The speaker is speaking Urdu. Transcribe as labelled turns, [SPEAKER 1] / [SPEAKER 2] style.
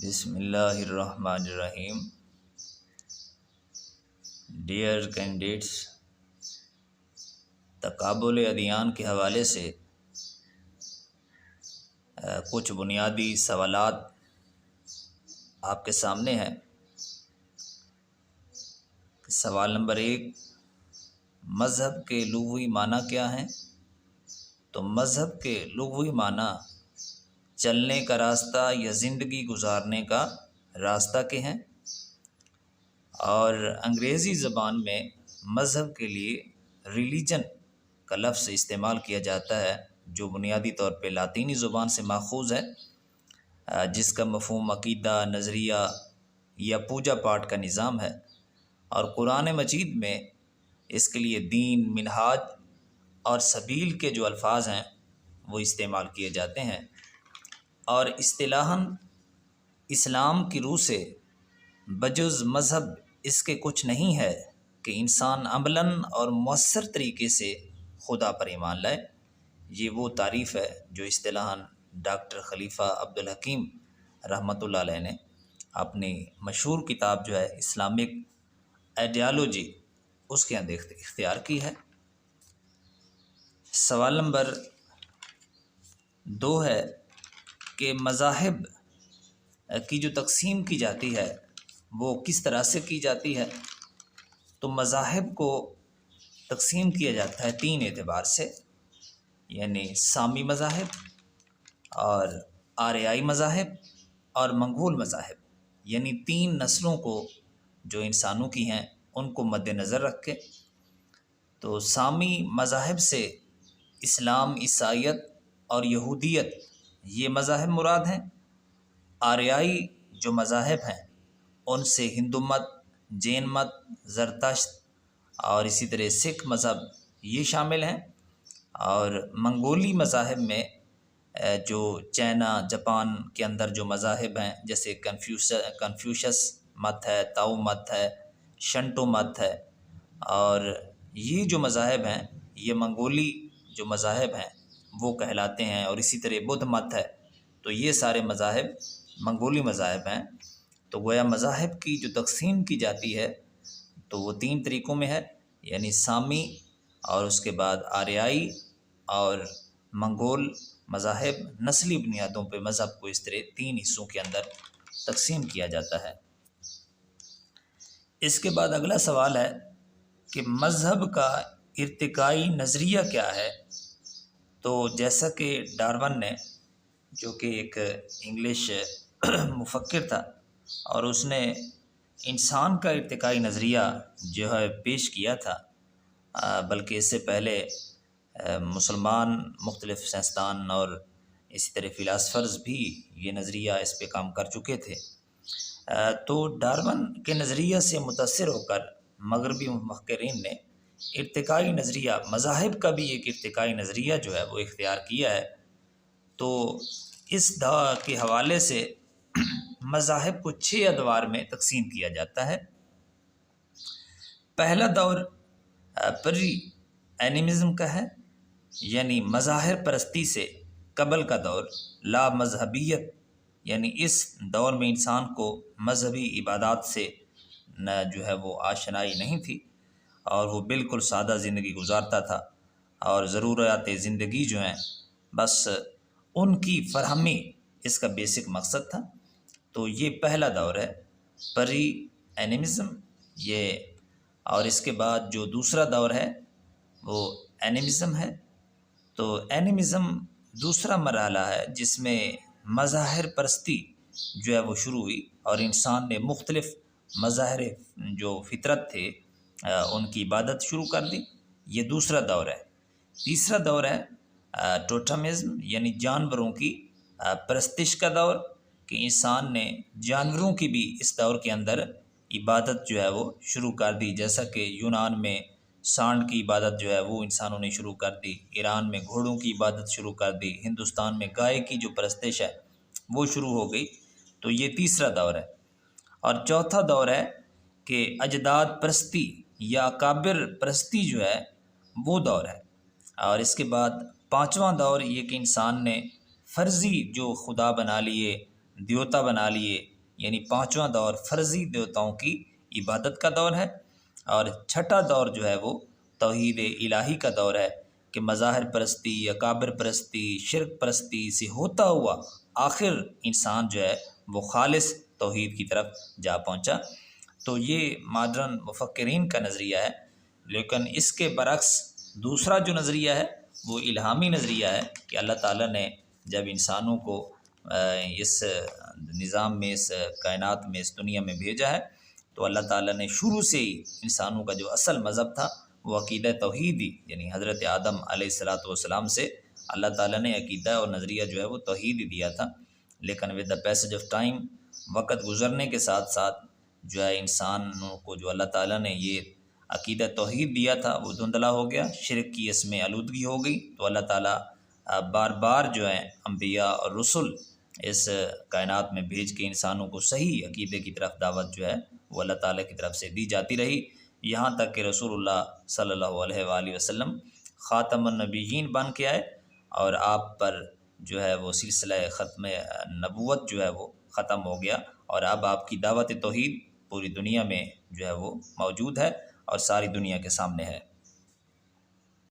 [SPEAKER 1] بسم اللہ الرحمن الرحیم. ڈیئر کینڈیڈیٹس، تقابل ادیان کے حوالے سے کچھ بنیادی سوالات آپ کے سامنے ہیں. سوال نمبر 1، مذہب کے لغوی معنی کیا ہیں؟ تو مذہب کے لغوی معنی چلنے کا راستہ یا زندگی گزارنے کا راستہ کے ہیں، اور انگریزی زبان میں مذہب کے لیے ریلیجن کا لفظ استعمال کیا جاتا ہے، جو بنیادی طور پہ لاطینی زبان سے ماخوذ ہے، جس کا مفہوم عقیدہ، نظریہ یا پوجا پاٹ کا نظام ہے. اور قرآن مجید میں اس کے لیے دین، منہاج اور سبیل کے جو الفاظ ہیں وہ استعمال کیے جاتے ہیں. اور اصطلاحاً اسلام کی روح سے بجز مذہب اس کے کچھ نہیں ہے کہ انسان عملاً اور مؤثر طریقے سے خدا پر ایمان لائے. یہ وہ تعریف ہے جو اصطلاحاً ڈاکٹر خلیفہ عبدالحکیم رحمۃ اللہ علیہ نے اپنی مشہور کتاب جو ہے اسلامک آئیڈیالوجی اس کے اندر اختیار کی ہے. سوال نمبر 2 ہے کہ مذاہب کی جو تقسیم کی جاتی ہے وہ کس طرح سے کی جاتی ہے؟ تو مذاہب کو تقسیم کیا جاتا ہے 3 اعتبار سے، یعنی سامی مذاہب اور آریائی مذاہب اور منگول مذاہب، یعنی 3 نسلوں کو جو انسانوں کی ہیں ان کو مد نظر رکھ کے. تو سامی مذاہب سے اسلام، عیسائیت اور یہودیت یہ مذاہب مراد ہیں. آریائی جو مذاہب ہیں ان سے ہندو مت، جین مت، زرتشت اور اسی طرح سکھ مذہب یہ شامل ہیں. اور منگولی مذاہب میں جو چائنا، جاپان کے اندر جو مذاہب ہیں جیسے کنفیوشس مت ہے، تاؤ مت ہے، شنٹو مت ہے، اور یہ جو مذاہب ہیں یہ منگولی جو مذاہب ہیں وہ کہلاتے ہیں. اور اسی طرح بدھ مت ہے. تو یہ سارے مذاہب منگولی مذاہب ہیں. تو گویا مذاہب کی جو تقسیم کی جاتی ہے تو وہ 3 طریقوں میں ہے، یعنی سامی اور اس کے بعد آریائی اور منگول مذاہب. نسلی بنیادوں پہ مذہب کو اس طرح 3 حصوں کے اندر تقسیم کیا جاتا ہے. اس کے بعد اگلا سوال ہے کہ مذہب کا ارتقائی نظریہ کیا ہے؟ تو جیسا کہ ڈارون نے، جو کہ ایک انگلش مفکر تھا، اور اس نے انسان کا ارتقائی نظریہ جو ہے پیش کیا تھا، بلکہ اس سے پہلے مسلمان مختلف سائنسدان اور اسی طرح فلاسفرز بھی یہ نظریہ اس پہ کام کر چکے تھے. تو ڈارون کے نظریہ سے متاثر ہو کر مغربی مفکرین نے ارتقائی نظریہ، مذاہب کا بھی ایک ارتقائی نظریہ جو ہے وہ اختیار کیا ہے. تو اس کے حوالے سے مذاہب کو 6 ادوار میں تقسیم کیا جاتا ہے. پہلا دور پری اینیمزم کا ہے، یعنی مظاہر پرستی سے قبل کا دور. لا مذہبیت، یعنی اس دور میں انسان کو مذہبی عبادات سے جو ہے وہ آشنائی نہیں تھی، اور وہ بالکل سادہ زندگی گزارتا تھا، اور ضروریات زندگی جو ہیں بس ان کی فراہمی اس کا بیسک مقصد تھا. تو یہ پہلا دور ہے پری اینیمزم یہ. اور اس کے بعد جو دوسرا دور ہے وہ اینیمزم ہے. تو اینیمزم دوسرا مرحلہ ہے جس میں مظاہر پرستی جو ہے وہ شروع ہوئی، اور انسان نے مختلف مظاہر جو فطرت تھے ان کی عبادت شروع کر دی. یہ دوسرا دور ہے. تیسرا دور ہے ٹوٹمزم، یعنی جانوروں کی پرستش کا دور، کہ انسان نے جانوروں کی بھی اس دور کے اندر عبادت جو ہے وہ شروع کر دی. جیسا کہ یونان میں سانڈ کی عبادت جو ہے وہ انسانوں نے شروع کر دی، ایران میں گھوڑوں کی عبادت شروع کر دی، ہندوستان میں گائے کی جو پرستش ہے وہ شروع ہو گئی. تو یہ تیسرا دور ہے. اور چوتھا دور ہے کہ اجداد پرستی یا اکابر پرستی جو ہے وہ دور ہے. اور اس کے بعد 5واں دور یہ کہ انسان نے فرضی جو خدا بنا لیے، دیوتا بنا لیے، یعنی پانچواں دور فرضی دیوتاؤں کی عبادت کا دور ہے، اور چھٹا دور جو ہے وہ توحید الہی کا دور ہے کہ مظاہر پرستی، اکابر پرستی، شرک پرستی سے ہوتا ہوا آخر انسان جو ہے وہ خالص توحید کی طرف جا پہنچا۔ تو یہ ماڈرن مفکرین کا نظریہ ہے، لیکن اس کے برعکس دوسرا جو نظریہ ہے وہ الہامی نظریہ ہے کہ اللہ تعالیٰ نے جب انسانوں کو اس نظام میں، اس کائنات میں، اس دنیا میں بھیجا ہے تو اللہ تعالیٰ نے شروع سے ہی انسانوں کا جو اصل مذہب تھا وہ عقیدہ توحیدی، یعنی حضرت آدم علیہ السلام سے اللہ تعالیٰ نے عقیدہ اور نظریہ جو ہے وہ توحیدی دیا تھا، لیکن with the passage of time, وقت گزرنے کے ساتھ ساتھ جو ہے انسانوں کو جو اللہ تعالیٰ نے یہ عقیدہ توحید دیا تھا وہ دھندلا ہو گیا، شرک کی اس میں آلودگی ہو گئی، تو اللہ تعالیٰ بار بار جو ہے انبیاء اور رسل اس کائنات میں بھیج کے انسانوں کو صحیح عقیدے کی طرف دعوت جو ہے وہ اللہ تعالیٰ کی طرف سے دی جاتی رہی، یہاں تک کہ رسول اللہ صلی اللہ علیہ وآلہ وسلم خاتم النبیین بن کے آئے، اور آپ پر جو ہے وہ سلسلہ ختم نبوت جو ہے وہ ختم ہو گیا، اور اب آپ کی دعوت توحید پوری دنیا میں جو ہے وہ موجود ہے اور ساری دنیا کے سامنے ہے۔